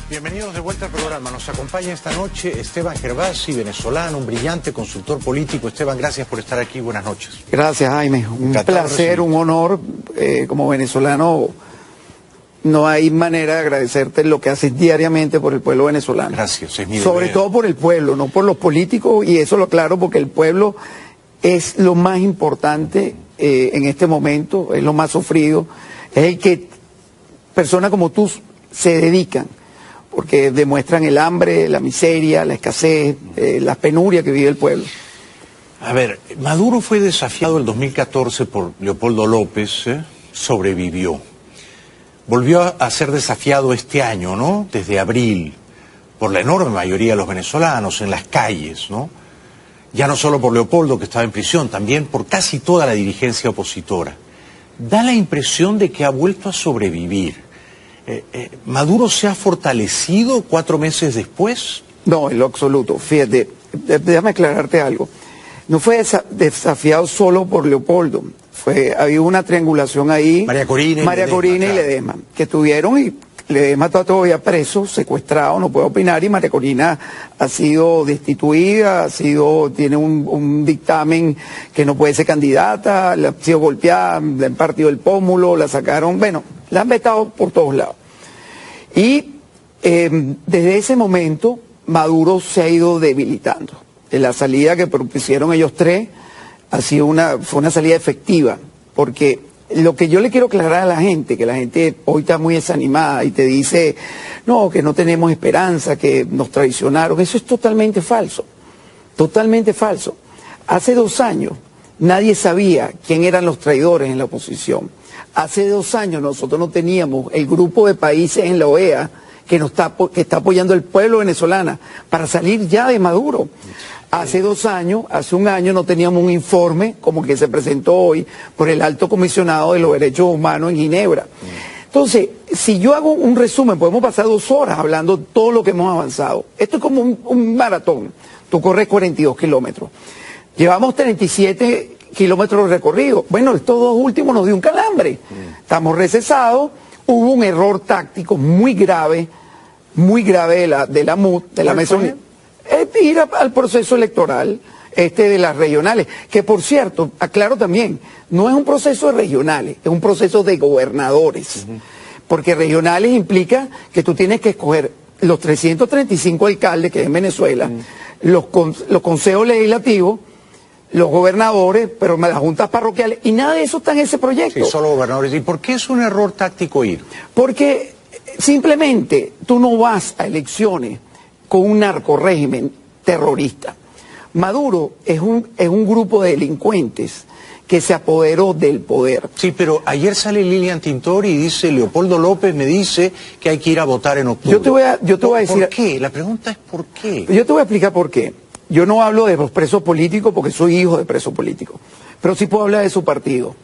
Bienvenidos de vuelta al programa. Nos acompaña esta noche Esteban Gervasi, venezolano, un brillante consultor político. Esteban, gracias por estar aquí. Buenas noches. Gracias, Jaime. Un placer, un honor. Como venezolano, no hay manera de agradecerte lo que haces diariamente por el pueblo venezolano. Gracias, es mi deber. Sobre todo por el pueblo, no por los políticos, y eso lo aclaro porque el pueblo es lo más importante en este momento, es lo más sufrido, es el que personas como tú se dedican, porque demuestran el hambre, la miseria, la escasez, la penuria que vive el pueblo. A ver, Maduro fue desafiado el 2014 por Leopoldo López, sobrevivió. Volvió a ser desafiado este año, ¿no? Desde abril, por la enorme mayoría de los venezolanos en las calles, ¿no? Ya no solo por Leopoldo, que estaba en prisión, también por casi toda la dirigencia opositora. Da la impresión de que ha vuelto a sobrevivir. ¿Maduro se ha fortalecido 4 meses después? No, en lo absoluto. Fíjate, déjame aclararte algo. No fue desafiado solo por Leopoldo. Había una triangulación ahí. María Corina y Ledesma, que estuvieron, y Ledesma está todavía preso, secuestrado, no puede opinar, y María Corina ha sido destituida, tiene un dictamen que no puede ser candidata, ha sido golpeada, le han partido el pómulo, la sacaron, bueno, la han vetado por todos lados. Y desde ese momento Maduro se ha ido debilitando. La salida que propusieron ellos tres fue una salida efectiva, porque lo que yo le quiero aclarar a la gente, que la gente hoy está muy desanimada y te dice, no, que no tenemos esperanza, que nos traicionaron, eso es totalmente falso, totalmente falso. Hace 2 años nadie sabía quién eran los traidores en la oposición. Hace 2 años nosotros no teníamos el grupo de países en la OEA que está apoyando al pueblo venezolano para salir ya de Maduro. Hace 2 años, hace 1 año no teníamos un informe como el que se presentó hoy por el Alto Comisionado de los Derechos Humanos en Ginebra. Entonces, si yo hago un resumen, podemos pasar 2 horas hablando de todo lo que hemos avanzado. Esto es como un maratón. Tú corres 42 kilómetros. Llevamos 37 kilómetros recorridos. Bueno, estos 2 últimos nos dio un calambre. Estamos recesados. Hubo un error táctico muy grave de la MUD, de la Mesa Unida. Ir al proceso electoral de las regionales, que por cierto, aclaro también, no es un proceso de regionales, es un proceso de gobernadores, porque regionales implica que tú tienes que escoger los 335 alcaldes que hay en Venezuela, los consejos legislativos, los gobernadores, pero las juntas parroquiales, y nada de eso está en ese proyecto. Sí, solo gobernadores. ¿Y por qué es un error táctico ir? Porque simplemente tú no vas a elecciones con un narcorrégimen terrorista. Maduro es un grupo de delincuentes que se apoderó del poder. Sí, pero ayer sale Lilian Tintori y dice, Leopoldo López me dice que hay que ir a votar en octubre. Yo te voy a decir... ¿Por qué? La pregunta es ¿por qué? Yo te voy a explicar por qué. Yo no hablo de los presos políticos porque soy hijo de presos políticos, pero sí puedo hablar de su partido,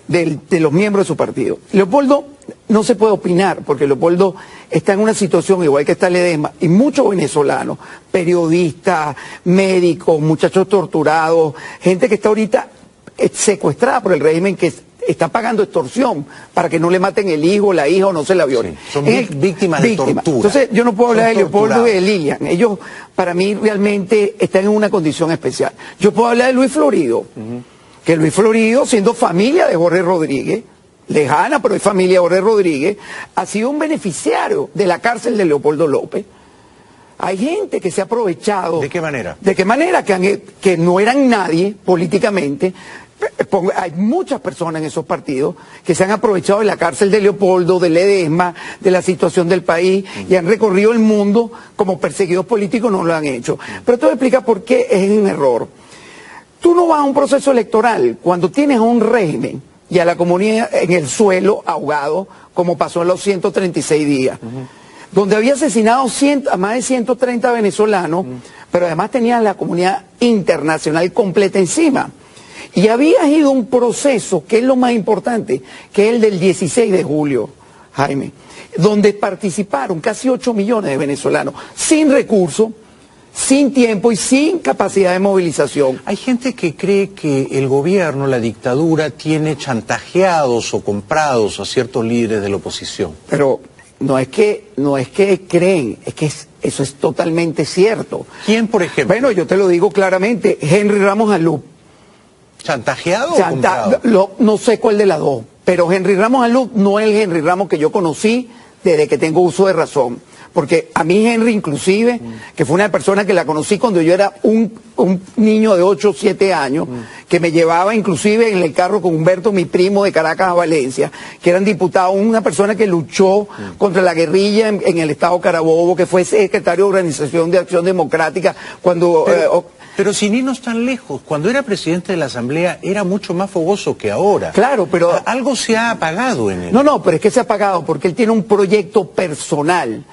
de los miembros de su partido. Leopoldo no se puede opinar porque Leopoldo está en una situación igual que está Ledesma y muchos venezolanos, periodistas, médicos, muchachos torturados, gente que está ahorita secuestrada por el régimen que está pagando extorsión para que no le maten el hijo, la hija o no se la violen. Sí, son víctimas de tortura. Entonces yo no puedo hablar de Leopoldo y de Lilian. Ellos para mí realmente están en una condición especial. Yo puedo hablar de Luis Florido, que Luis Florido, siendo familia de Jorge Rodríguez, lejana pero es familia de Jorge Rodríguez, ha sido un beneficiario de la cárcel de Leopoldo López. Hay gente que se ha aprovechado. ¿De qué manera? ¿De qué manera? Que no eran nadie políticamente. Hay muchas personas en esos partidos que se han aprovechado de la cárcel de Leopoldo, de Ledesma, de la situación del país y han recorrido el mundo como perseguidos políticos, no lo han hecho. Pero esto explica por qué es un error. Tú no vas a un proceso electoral cuando tienes a un régimen y a la comunidad en el suelo ahogado, como pasó en los 136 días, donde había asesinado a más de 130 venezolanos, pero además tenían la comunidad internacional completa encima. Y había ido un proceso, que es lo más importante, que es el del 16 de julio, Jaime, donde participaron casi 8 millones de venezolanos, sin recursos, sin tiempo y sin capacidad de movilización. Hay gente que cree que el gobierno, la dictadura, tiene chantajeados o comprados a ciertos líderes de la oposición. Pero no es que creen, es que eso es totalmente cierto. ¿Quién, por ejemplo? Bueno, yo te lo digo claramente, Henry Ramos Alup. ¿Chantajeado o comprado? No sé cuál de las dos, pero Henry Ramos Alup no es el Henry Ramos que yo conocí desde que tengo uso de razón. Porque a mí Henry, inclusive, que fue una persona que la conocí cuando yo era un niño de 8 o 7 años, que me llevaba inclusive en el carro con Humberto, mi primo de Caracas a Valencia, que eran diputados, una persona que luchó contra la guerrilla en el estado Carabobo, que fue secretario de Organización de Acción Democrática, cuando... Pero sin irnos tan lejos, cuando era presidente de la Asamblea era mucho más fogoso que ahora. Claro, pero... Algo se ha apagado en él. No, pero es que se ha apagado porque él tiene un proyecto personal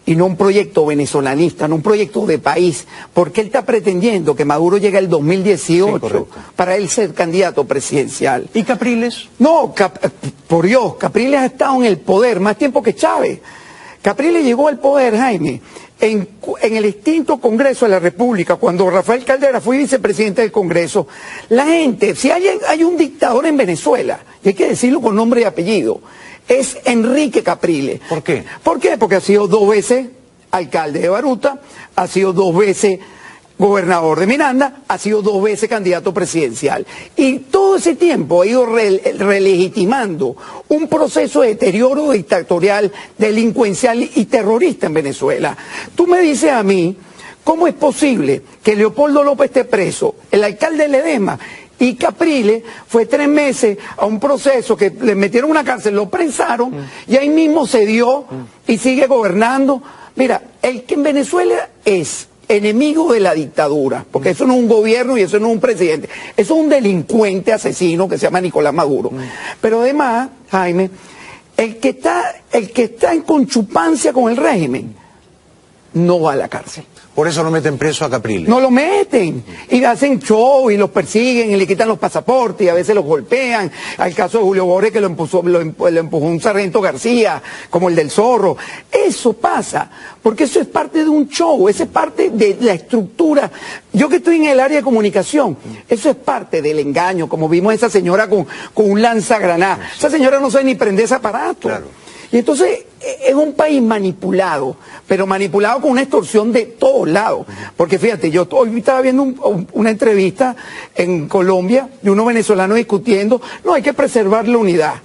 y no un proyecto venezolanista, no un proyecto de país, porque él está pretendiendo que Maduro llegue el 2018 sí, para él ser candidato presidencial. ¿Y Capriles? No, por Dios, Capriles ha estado en el poder más tiempo que Chávez. Capriles llegó al poder, Jaime, en el extinto Congreso de la República, cuando Rafael Caldera fue vicepresidente del Congreso. La gente, si hay un dictador en Venezuela, y hay que decirlo con nombre y apellido, es Enrique Capriles. ¿Por qué? ¿Por qué? Porque ha sido 2 veces alcalde de Baruta, ha sido 2 veces gobernador de Miranda, ha sido 2 veces candidato presidencial. Y todo ese tiempo ha ido relegitimando un proceso de deterioro dictatorial, delincuencial y terrorista en Venezuela. Tú me dices a mí, ¿cómo es posible que Leopoldo López esté preso, el alcalde de Ledesma, y Capriles fue 3 meses a un proceso que le metieron una cárcel, lo prensaron y ahí mismo se dio y sigue gobernando? Mira, el que en Venezuela es enemigo de la dictadura, porque eso no es un gobierno y eso no es un presidente, eso es un delincuente asesino que se llama Nicolás Maduro. Pero además, Jaime, el que está en conchupancia con el régimen no va a la cárcel. Por eso no meten preso a Capriles. No lo meten, y hacen show, y los persiguen, y le quitan los pasaportes, y a veces los golpean. Hay el caso de Julio Borges, que lo empujó un sargento García, como el del Zorro. Eso pasa, porque eso es parte de un show, eso es parte de la estructura. Yo que estoy en el área de comunicación, eso es parte del engaño, como vimos a esa señora con un lanzagranadas. Esa señora no sabe ni prender ese aparato. Claro. Y entonces es un país manipulado, pero manipulado con una extorsión de todos lados. Porque fíjate, yo hoy estaba viendo una entrevista en Colombia de unos venezolanos discutiendo, no, hay que preservar la unidad.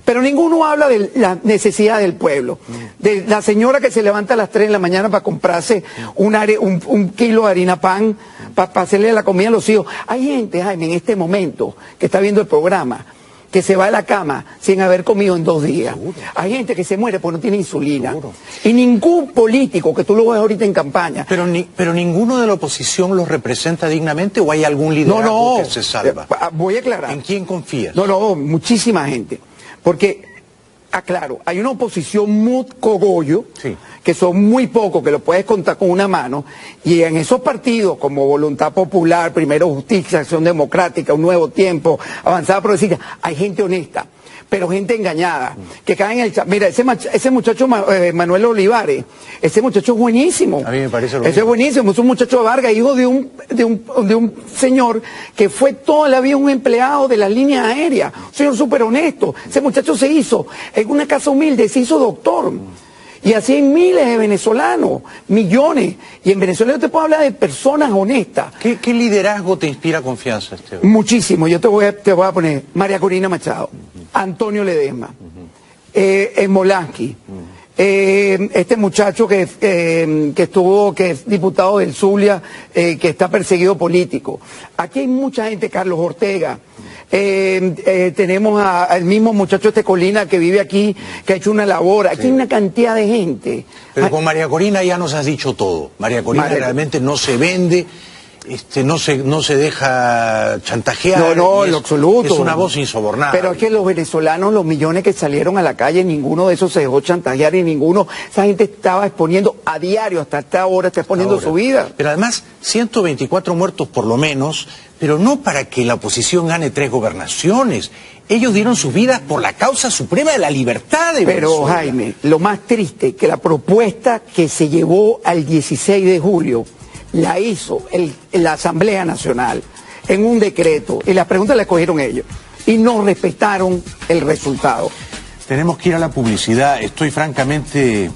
Pero ninguno habla de la necesidad del pueblo, de la señora que se levanta a las 3 de la mañana para comprarse un kilo de harina pan, para hacerle la comida a los hijos. Hay gente, Jaime, en este momento, que está viendo el programa, que se va a la cama sin haber comido en 2 días. Seguro. Hay gente que se muere porque no tiene insulina. Seguro. Y ningún político, que tú lo ves ahorita en campaña... Pero ninguno de la oposición los representa dignamente, ¿o hay algún liderazgo que se salva? Voy a aclarar. ¿En quién confías? No, muchísima gente. Porque, aclaro, hay una oposición muy cogollo, sí, que son muy pocos, que lo puedes contar con una mano, y en esos partidos como Voluntad Popular, Primero Justicia, Acción Democrática, Un Nuevo Tiempo, Avanzada Progresista, hay gente honesta, pero gente engañada, que cae en el... Mira, ese muchacho Manuel Olivares, ese muchacho es buenísimo. A mí me parece lo mismo. Ese es buenísimo, es un muchacho de Vargas, hijo de un señor que fue toda la vida un empleado de las líneas aéreas, un señor súper honesto. Ese muchacho se hizo, en una casa humilde, se hizo doctor. Y así hay miles de venezolanos, millones. Y en Venezuela yo te puedo hablar de personas honestas. ¿Qué liderazgo te inspira confianza, Esteban? Muchísimo. Yo te voy a poner María Corina Machado, Antonio Ledesma, Molansky, este muchacho que es diputado del Zulia, que está perseguido político. Aquí hay mucha gente, Carlos Ortega. Tenemos al mismo muchacho Colina, que vive aquí, que ha hecho una labor. Aquí hay una cantidad de gente. Pero con María Corina ya nos has dicho todo. María Corina realmente no se vende, no se deja chantajear. No, en lo absoluto. Es una voz insobornable. Pero es que los venezolanos, los millones que salieron a la calle, ninguno de esos se dejó chantajear, y esa gente estaba exponiendo a diario, hasta esta hora está exponiendo su vida. Pero además, 124 muertos por lo menos, pero no para que la oposición gane 3 gobernaciones. Ellos dieron sus vidas por la causa suprema de la libertad de Venezuela. Pero, Jaime, lo más triste, que la propuesta que se llevó al 16 de julio la hizo la Asamblea Nacional en un decreto, y las preguntas las cogieron ellos y no respetaron el resultado. Tenemos que ir a la publicidad. Estoy francamente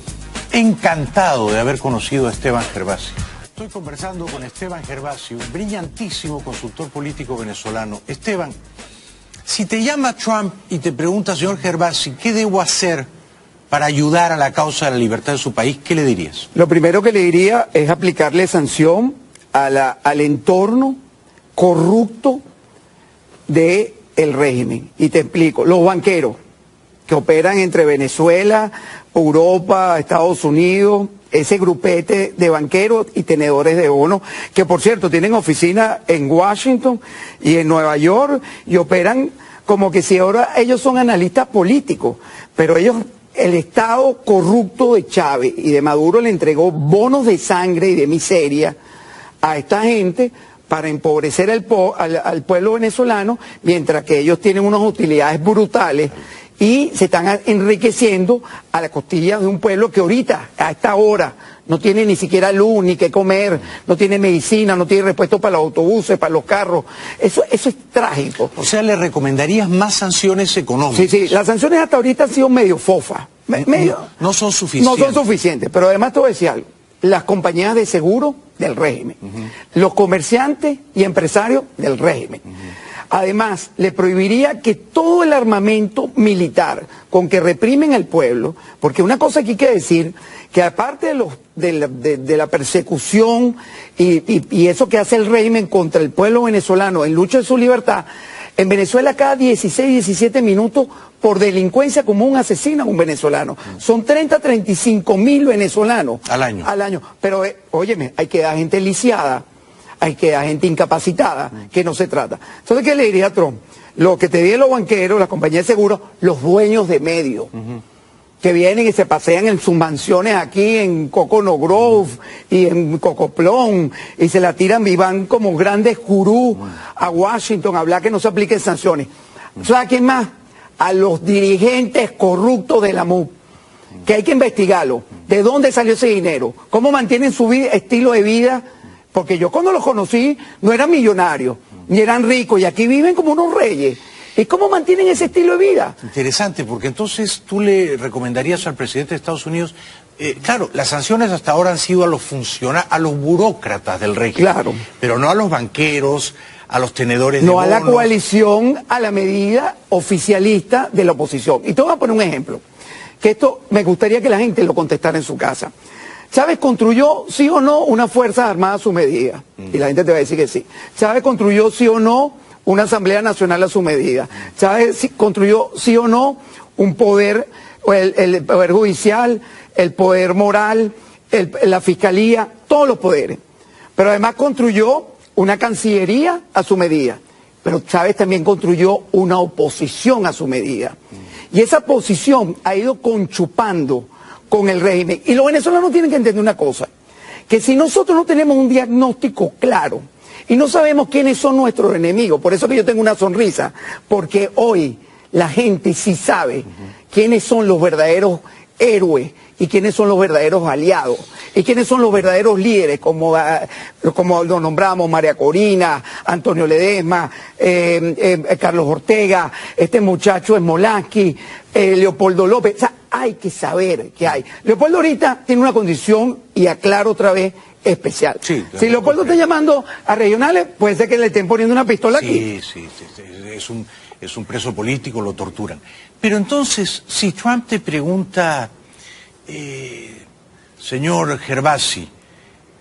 encantado de haber conocido a Esteban Gervasi. Estoy conversando con Esteban Gervasi, un brillantísimo consultor político venezolano. Esteban, si te llama Trump y te pregunta, señor Gervasi, ¿qué debo hacer para ayudar a la causa de la libertad de su país? ¿Qué le dirías? Lo primero que le diría es aplicarle sanción al entorno corrupto del régimen. Y te explico, los banqueros que operan entre Venezuela, Europa, Estados Unidos, ese grupete de banqueros y tenedores de bonos, que por cierto tienen oficinas en Washington y en Nueva York y operan como que si ahora ellos son analistas políticos, pero ellos, el Estado corrupto de Chávez y de Maduro le entregó bonos de sangre y de miseria a esta gente para empobrecer al pueblo venezolano, mientras que ellos tienen unas utilidades brutales y se están enriqueciendo a la costilla de un pueblo que ahorita, a esta hora, no tiene ni siquiera luz, ni qué comer, no tiene medicina, no tiene repuestos para los autobuses, para los carros. Eso es trágico. O sea, ¿le recomendarías más sanciones económicas? Sí, las sanciones hasta ahorita han sido medio fofas. No son suficientes. No son suficientes, pero además te voy a decir algo. Las compañías de seguro del régimen, los comerciantes y empresarios del régimen. Además, le prohibiría que todo el armamento militar con que reprimen al pueblo, porque una cosa que hay que decir, que aparte de la persecución y eso que hace el régimen contra el pueblo venezolano en lucha de su libertad, en Venezuela cada 16, 17 minutos por delincuencia común asesina a un venezolano. Son 30, 35 mil venezolanos. Al año. Pero, óyeme, hay que dar gente lisiada, hay que dar gente incapacitada, que no se trata. Entonces, ¿qué le diría a Trump? Lo que te digan los banqueros, las compañías de seguros, los dueños de medios, que vienen y se pasean en sus mansiones aquí en Coconut Grove y en Cocoplón, y se la tiran y van como grandes gurús a Washington a hablar que no se apliquen sanciones. ¿Sabes a quién más? A los dirigentes corruptos de la MUP, que hay que investigarlo. ¿De dónde salió ese dinero? ¿Cómo mantienen su estilo de vida? Porque yo cuando los conocí no eran millonarios, ni eran ricos, y aquí viven como unos reyes. ¿Y cómo mantienen ese estilo de vida? Interesante, porque entonces tú le recomendarías al presidente de Estados Unidos, claro, las sanciones hasta ahora han sido a los burócratas del régimen, claro, pero no a los banqueros, a los tenedores de bonos. No a la coalición, a la medida oficialista de la oposición. Y te voy a poner un ejemplo, que esto me gustaría que la gente lo contestara en su casa. Chávez construyó, sí o no, una fuerza armada a su medida. Y la gente te va a decir que sí. Chávez construyó, sí o no, una Asamblea Nacional a su medida. Chávez construyó, sí o no, un poder, el poder judicial, el poder moral, la fiscalía, todos los poderes. Pero además construyó una Cancillería a su medida. Pero Chávez también construyó una oposición a su medida. Y esa oposición ha ido conchupando con el régimen. Y los venezolanos tienen que entender una cosa, que si nosotros no tenemos un diagnóstico claro y no sabemos quiénes son nuestros enemigos, por eso que yo tengo una sonrisa, porque hoy la gente sí sabe quiénes son los verdaderos héroes y quiénes son los verdaderos aliados y quiénes son los verdaderos líderes, como lo nombramos, María Corina, Antonio Ledesma, Carlos Ortega, este muchacho Smolansky, Leopoldo López. O sea, hay que saber qué hay. Leopoldo ahorita tiene una condición, y aclaro otra vez, especial. Sí, claro, si Leopoldo está llamando a regionales, puede ser que le estén poniendo una pistola aquí. Sí, es un preso político, lo torturan. Pero entonces, si Trump te pregunta, señor Gervasi,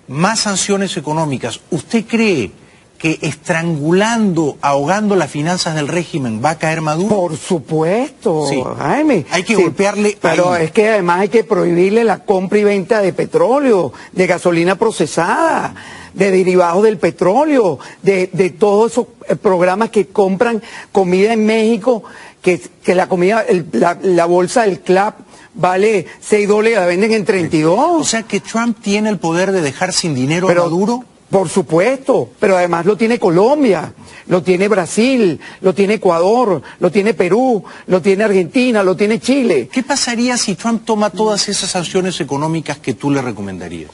más sanciones económicas, ¿usted cree que estrangulando, ahogando las finanzas del régimen va a caer Maduro? Por supuesto, sí. Jaime. Hay que golpearle. Pero ahí. Es que además hay que prohibirle la compra y venta de petróleo, de gasolina procesada, de derivados del petróleo, de todos esos programas que compran comida en México, que la comida, la bolsa del CLAP vale $6, la venden en 32. O sea que Trump tiene el poder de dejar sin dinero a Maduro. Por supuesto, pero además lo tiene Colombia, lo tiene Brasil, lo tiene Ecuador, lo tiene Perú, lo tiene Argentina, lo tiene Chile. ¿Qué pasaría si Trump toma todas esas sanciones económicas que tú le recomendarías?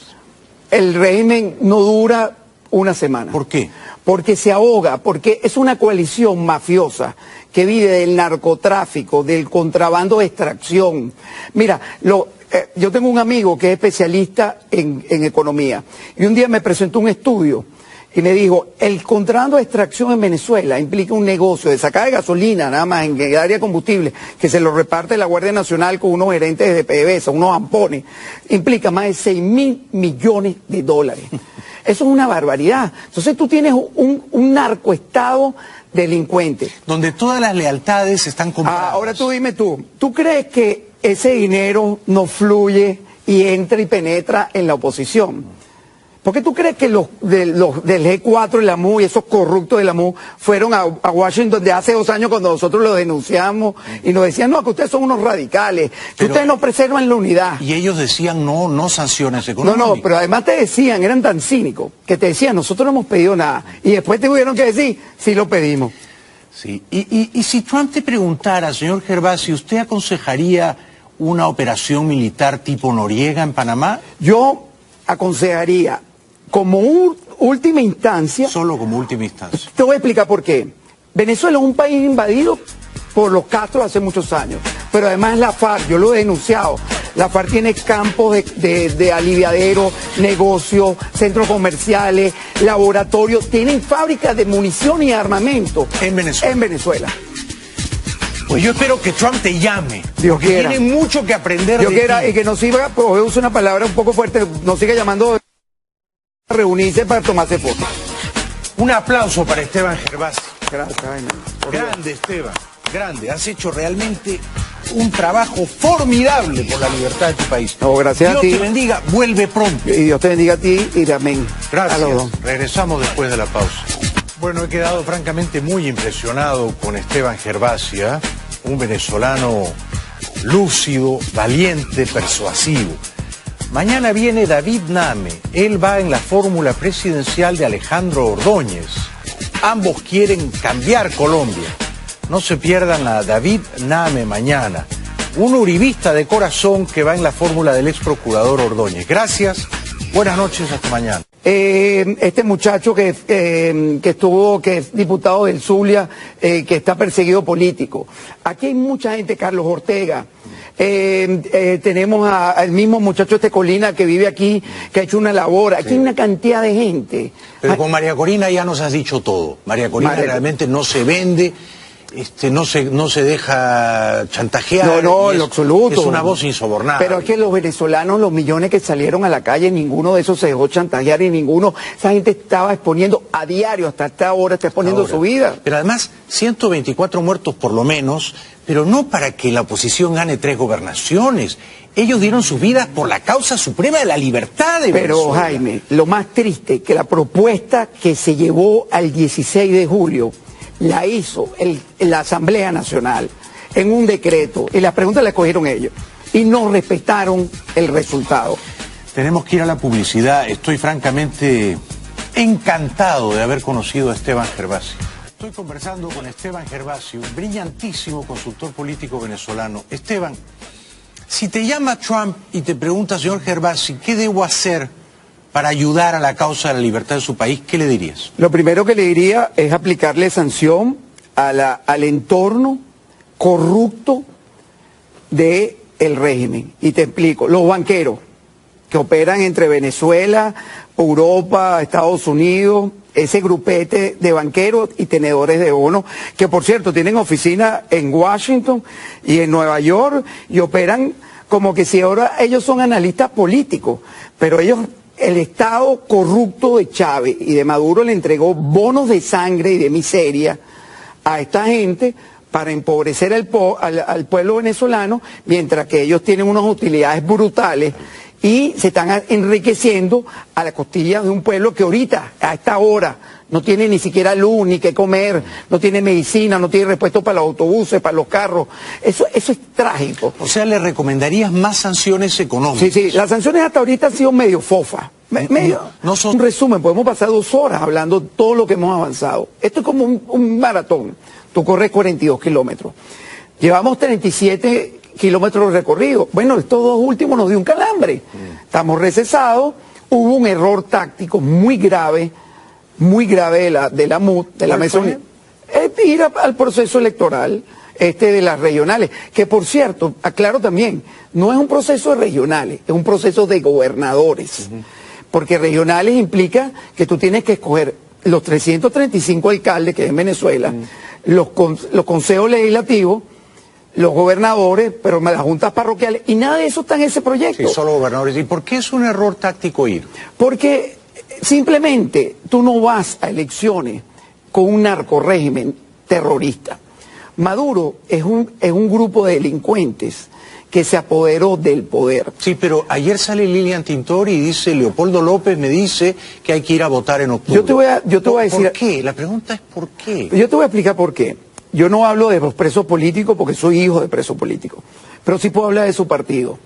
El régimen no dura una semana. ¿Por qué? Porque se ahoga, porque es una coalición mafiosa que vive del narcotráfico, del contrabando de extracción. Mira, yo tengo un amigo que es especialista en economía y un día me presentó un estudio y me dijo, el contrabando de extracción en Venezuela implica un negocio de sacar de gasolina, nada más en el área de combustible, que se lo reparte la Guardia Nacional con unos gerentes de PDVSA, unos ampones, implica más de 6.000 millones de dólares. Eso es una barbaridad. Entonces tú tienes un narcoestado delincuente. Donde todas las lealtades están compradas. Ahora tú dime ¿tú crees que ese dinero no fluye y entra y penetra en la oposición? ¿Por qué tú crees que los del G4 y la MU y esos corruptos de la MU fueron a Washington de hace 2 años cuando nosotros los denunciamos y nos decían, no, que ustedes son unos radicales, que ustedes no preservan la unidad? Y ellos decían, no sanciones económicas. No, pero además te decían, eran tan cínicos, que te decían, nosotros no hemos pedido nada. Y después te tuvieron que decir, sí lo pedimos. Sí, y si Trump te preguntara, señor Gervasi, ¿usted aconsejaría una operación militar tipo Noriega en Panamá? Yo aconsejaría, como última instancia... Solo como última instancia. Te voy a explicar por qué. Venezuela es un país invadido por los Castro hace muchos años, pero además la FARC, yo lo he denunciado, la FARC tiene campos de aliviadero, negocios, centros comerciales, laboratorios, tienen fábricas de munición y armamento. En Venezuela. En Venezuela. Pues yo espero que Trump te llame. Dios quiera. Tiene mucho que aprender Dios de quiera, ti. y que nos siga, pues uso una palabra un poco fuerte, nos siga llamando a reunirse para tomarse fotos. Un aplauso para Esteban Gervasi. Gracias, Jaime. Grande, Esteban, grande. Has hecho realmente un trabajo formidable por la libertad de tu país. No, gracias a ti. Dios te bendiga, vuelve pronto. Y Dios te bendiga a ti y amén. Gracias. A los dos. Regresamos después de la pausa. Bueno, he quedado francamente muy impresionado con Esteban Gervasi, ¿eh? Un venezolano lúcido, valiente, persuasivo. Mañana viene David Name. Él va en la fórmula presidencial de Alejandro Ordóñez. Ambos quieren cambiar Colombia. No se pierdan a David Name mañana. Un uribista de corazón que va en la fórmula del ex procurador Ordóñez. Gracias. Buenas noches, hasta mañana. Este muchacho que es diputado del Zulia, que está perseguido político. Aquí hay mucha gente, Carlos Ortega. Tenemos al mismo muchacho Colina que vive aquí, que ha hecho una labor. Aquí hay una cantidad de gente. Pero con María Corina ya nos has dicho todo. María Corina realmente no se vende. No se deja chantajear. No, en lo absoluto. Es una voz insobornable. Pero es que los venezolanos, los millones que salieron a la calle, ninguno de esos se dejó chantajear y ninguno. Esa gente estaba exponiendo a diario, hasta esta hora está exponiendo su vida. Pero además, 124 muertos por lo menos, pero no para que la oposición gane 3 gobernaciones. Ellos dieron sus vidas por la causa suprema de la libertad de Venezuela. Pero Jaime, lo más triste, que la propuesta que se llevó al 16 de julio, la hizo la Asamblea Nacional en un decreto y las preguntas las cogieron ellos y no respetaron el resultado. Tenemos que ir a la publicidad. Estoy francamente encantado de haber conocido a Esteban Gervasi. Estoy conversando con Esteban Gervasi, un brillantísimo consultor político venezolano. Esteban, si te llama Trump y te pregunta, señor Gervasi, ¿qué debo hacer para ayudar a la causa de la libertad de su país? ¿Qué le dirías? Lo primero que le diría es aplicarle sanción al entorno corrupto del régimen. Y te explico, los banqueros que operan entre Venezuela, Europa, Estados Unidos, ese grupete de banqueros y tenedores de bonos, que por cierto tienen oficina en Washington y en Nueva York y operan como que si ahora ellos son analistas políticos, pero ellos... El Estado corrupto de Chávez y de Maduro le entregó bonos de sangre y de miseria a esta gente para empobrecer al pueblo venezolano, mientras que ellos tienen unas utilidades brutales y se están enriqueciendo a la costilla de un pueblo que ahorita, a esta hora, no tiene ni siquiera luz, ni qué comer, no tiene medicina, no tiene repuesto para los autobuses, para los carros. Eso es trágico. O sea, ¿le recomendarías más sanciones económicas? Sí, las sanciones hasta ahorita han sido medio fofas. No son... Un resumen, podemos pasar 2 horas hablando de todo lo que hemos avanzado. Esto es como un maratón. Tú corres 42 kilómetros. Llevamos 37 kilómetros recorridos. Bueno, estos 2 últimos nos dio un calambre. Estamos recesados. Hubo un error táctico muy grave muy grave de la MUD, de la Mesa Unida, es ir al proceso electoral de las regionales, que por cierto, aclaro también, no es un proceso de regionales, es un proceso de gobernadores, porque regionales implica que tú tienes que escoger los 335 alcaldes que hay en Venezuela, los consejos legislativos, los gobernadores, pero las juntas parroquiales, y nada de eso está en ese proyecto. Sí, solo gobernadores. ¿Y por qué es un error táctico ir? Porque simplemente tú no vas a elecciones con un narcorrégimen terrorista. Maduro es un grupo de delincuentes que se apoderó del poder. Sí, pero ayer sale Lilian Tintori y dice, Leopoldo López me dice que hay que ir a votar en octubre. Yo te voy a decir... ¿Por qué? La pregunta es ¿por qué? Yo te voy a explicar por qué. Yo no hablo de los presos políticos porque soy hijo de presos políticos, pero sí puedo hablar de su partido,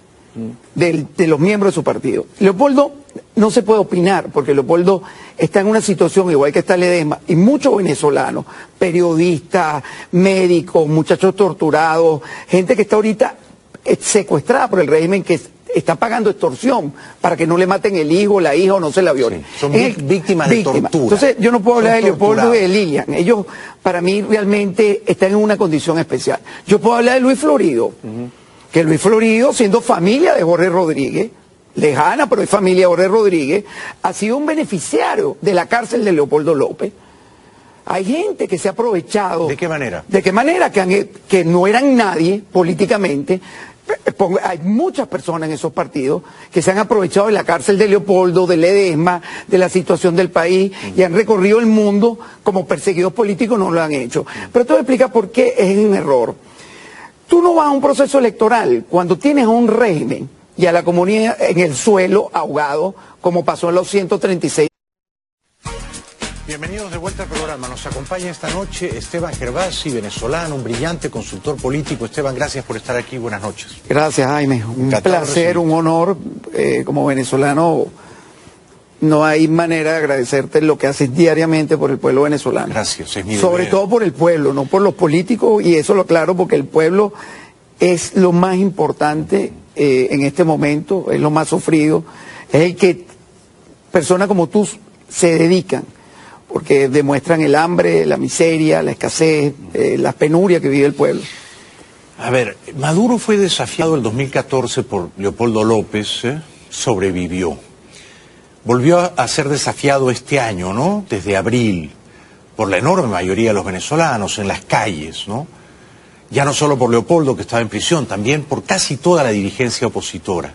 de los miembros de su partido. Leopoldo no se puede opinar porque Leopoldo está en una situación igual que está Ledesma y muchos venezolanos, periodistas, médicos, muchachos torturados, gente que está ahorita secuestrada por el régimen que está pagando extorsión para que no le maten el hijo, la hija o no se la violen. Sí, son víctimas de tortura. Entonces yo no puedo hablar de Leopoldo y de Lilian. Ellos para mí realmente están en una condición especial. Yo puedo hablar de Luis Florido, que Luis Florido, siendo familia de Jorge Rodríguez, lejana pero es familia de Jorge Rodríguez, ha sido un beneficiario de la cárcel de Leopoldo López. Hay gente que se ha aprovechado. ¿De qué manera? ¿De qué manera? Que no eran nadie políticamente. Hay muchas personas en esos partidos que se han aprovechado de la cárcel de Leopoldo, de Ledesma, de la situación del país y han recorrido el mundo como perseguidos políticos, no lo han hecho. Pero te voy a explicar por qué es un error. Tú no vas a un proceso electoral cuando tienes a un régimen y a la comunidad en el suelo ahogado, como pasó en los 136. Bienvenidos de vuelta al programa. Nos acompaña esta noche Esteban Gervasi, venezolano, un brillante consultor político. Esteban, gracias por estar aquí. Buenas noches. Gracias, Jaime. Un placer, un honor. Como venezolano, no hay manera de agradecerte lo que haces diariamente por el pueblo venezolano. Gracias, es mi deber. Sobre todo por el pueblo, no por los políticos, y eso lo aclaro porque el pueblo es lo más importante en este momento, es lo más sufrido, es el que personas como tú se dedican, porque demuestran el hambre, la miseria, la escasez, la penuria que vive el pueblo. A ver, Maduro fue desafiado el 2014 por Leopoldo López, sobrevivió. Volvió a ser desafiado este año, ¿no? Desde abril, por la enorme mayoría de los venezolanos en las calles, ¿no? Ya no solo por Leopoldo, que estaba en prisión, también por casi toda la dirigencia opositora.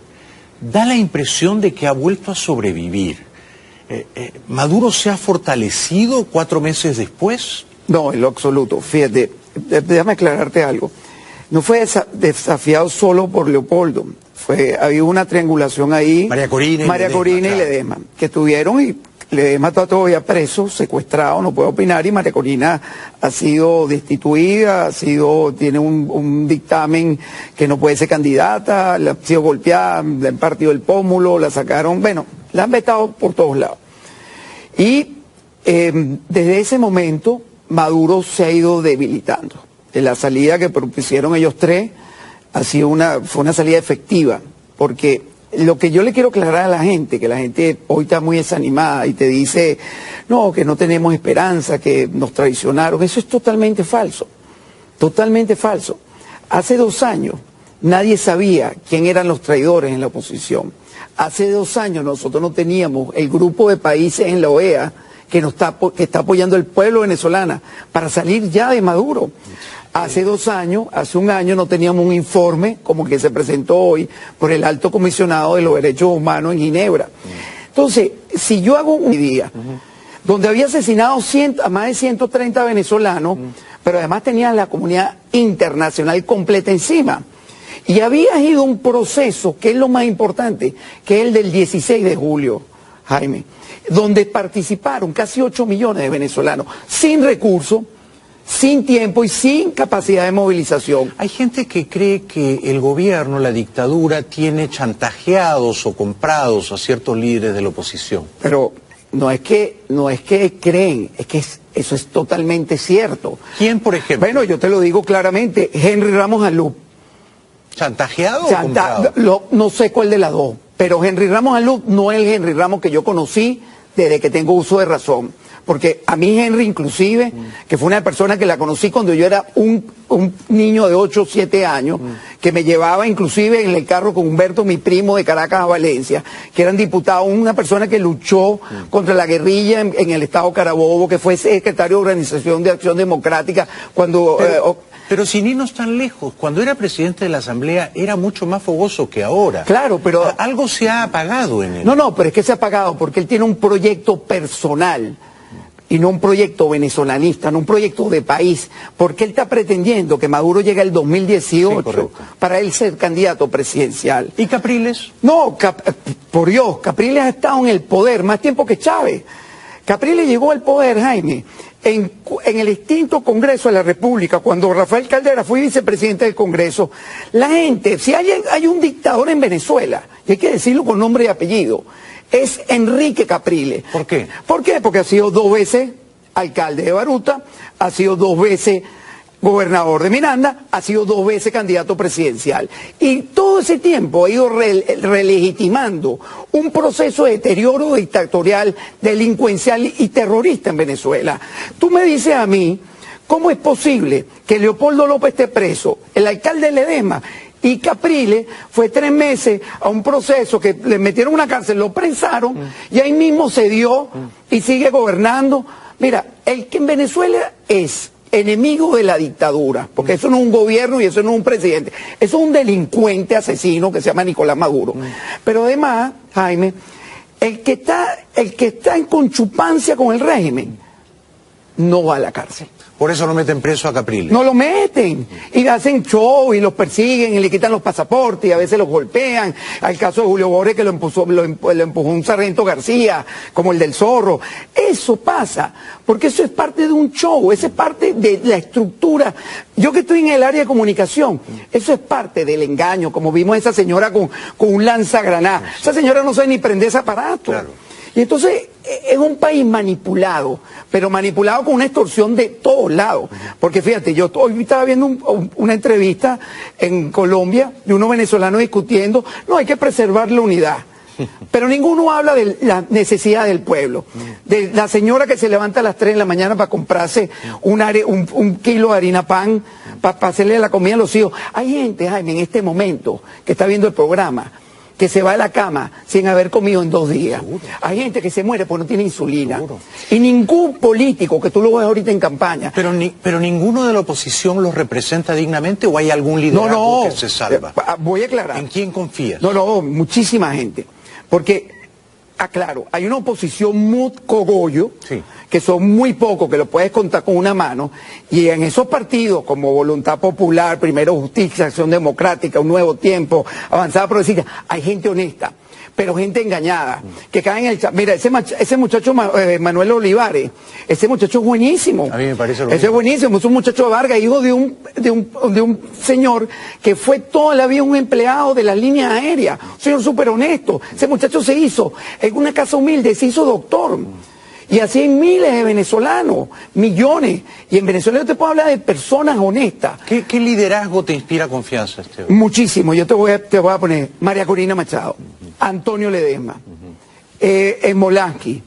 Da la impresión de que ha vuelto a sobrevivir. ¿Maduro se ha fortalecido 4 meses después? No, en lo absoluto. Fíjate, déjame aclararte algo. No fue desafiado solo por Leopoldo. Había una triangulación ahí. María Corina y Ledesma, que estuvieron y Ledesma está todavía preso, secuestrado, no puede opinar, y María Corina ha sido destituida, tiene un dictamen que no puede ser candidata, ha sido golpeada, le han partido el pómulo, la sacaron, bueno, la han vetado por todos lados. Y desde ese momento Maduro se ha ido debilitando. La salida que propusieron ellos tres fue una salida efectiva, porque lo que yo le quiero aclarar a la gente, que la gente hoy está muy desanimada y te dice, no, que no tenemos esperanza, que nos traicionaron, eso es totalmente falso, totalmente falso. Hace 2 años nadie sabía quién eran los traidores en la oposición. Hace 2 años nosotros no teníamos el grupo de países en la OEA que está apoyando al pueblo venezolano para salir ya de Maduro. Hace 2 años, hace 1 año no teníamos un informe como el que se presentó hoy por el Alto Comisionado de los Derechos Humanos en Ginebra. Entonces, si yo hago un día donde había asesinado a más de 130 venezolanos, pero además tenía la comunidad internacional completa encima, y había ido un proceso, que es lo más importante, que es el del 16 de julio, Jaime, donde participaron casi 8 millones de venezolanos, sin recursos, sin tiempo y sin capacidad de movilización. Hay gente que cree que el gobierno, la dictadura, tiene chantajeados o comprados a ciertos líderes de la oposición. Pero no es que creen, es que eso es totalmente cierto. ¿Quién, por ejemplo? Bueno, yo te lo digo claramente, Henry Ramos Alup. ¿Chantajeado o comprado? No sé cuál de las dos, pero Henry Ramos Alup no es el Henry Ramos que yo conocí desde que tengo uso de razón. Porque a mí Henry inclusive, que fue una persona que la conocí cuando yo era un niño de 8 o 7 años, que me llevaba inclusive en el carro con Humberto, mi primo, de Caracas a Valencia, que eran diputados, una persona que luchó contra la guerrilla en el estado Carabobo, que fue secretario de Organización de Acción Democrática cuando... Pero sin irnos tan lejos, cuando era presidente de la Asamblea era mucho más fogoso que ahora. Claro, pero... Algo se ha apagado en él. No, pero es que se ha apagado porque él tiene un proyecto personal y no un proyecto venezolanista, no un proyecto de país, porque él está pretendiendo que Maduro llegue al 2018 Sí, para él ser candidato presidencial. ¿Y Capriles? No, por Dios, Capriles ha estado en el poder más tiempo que Chávez. Capriles llegó al poder, Jaime, en el extinto Congreso de la República, cuando Rafael Caldera fue vicepresidente del Congreso. La gente, si hay un dictador en Venezuela, y hay que decirlo con nombre y apellido, es Enrique Capriles. ¿Por qué? ¿Por qué? Porque ha sido 2 veces alcalde de Baruta, ha sido 2 veces gobernador de Miranda, ha sido 2 veces candidato presidencial. Y todo ese tiempo ha ido relegitimando un proceso de deterioro dictatorial, delincuencial y terrorista en Venezuela. Tú me dices a mí, ¿cómo es posible que Leopoldo López esté preso, el alcalde de Ledesma, y Capriles fue 3 meses a un proceso que le metieron una cárcel, lo prensaron y ahí mismo se dio y sigue gobernando? Mira, el que en Venezuela es enemigo de la dictadura, porque eso no es un gobierno y eso no es un presidente, eso es un delincuente asesino que se llama Nicolás Maduro. Pero además, Jaime, el que está en conchupancia con el régimen no va a la cárcel. Por eso no meten preso a Capriles. No lo meten, y hacen show, y los persiguen, y le quitan los pasaportes, y a veces los golpean. Hay el caso de Julio Borges, que lo empujó un sargento García, como el del Zorro. Eso pasa, porque eso es parte de un show, eso es parte de la estructura. Yo que estoy en el área de comunicación, eso es parte del engaño, como vimos a esa señora con un lanzagranadas. Esa señora no sabe ni prender ese aparato. Claro. Y entonces es un país manipulado, pero manipulado con una extorsión de todos lados. Porque fíjate, yo hoy estaba viendo una entrevista en Colombia de unos venezolanos discutiendo, no, hay que preservar la unidad. Pero ninguno habla de la necesidad del pueblo, de la señora que se levanta a las 3 de la mañana para comprarse un kilo de harina pan, para hacerle la comida a los hijos. Hay gente, Jaime, en este momento, que está viendo el programa, que se va a la cama sin haber comido en 2 días. Seguro. Hay gente que se muere porque no tiene insulina. Seguro. Y ningún político, que tú lo ves ahorita en campaña... Pero ninguno de la oposición los representa dignamente, ¿o hay algún liderazgo que se salva? Voy a aclarar. ¿En quién confías? No, muchísima gente. Porque, aclaro, hay una oposición muy cogollo, sí, que son muy pocos, que lo puedes contar con una mano, y en esos partidos como Voluntad Popular, Primero Justicia, Acción Democrática, Un Nuevo Tiempo, Avanzada Progresista, hay gente honesta, pero gente engañada, que cae en el... Mira, ese muchacho Manuel Olivares, ese muchacho es buenísimo. A mí me parece lo mismo. Ese es buenísimo, es un muchacho de Vargas, hijo de un señor que fue toda la vida un empleado de las líneas aéreas, un señor súper honesto. Ese muchacho se hizo, en una casa humilde, se hizo doctor. Y así hay miles de venezolanos, millones. Y en Venezuela yo te puedo hablar de personas honestas. ¿Qué liderazgo te inspira confianza, Esteban? Muchísimo. Yo te voy a poner María Corina Machado, Antonio Ledesma, Molansky,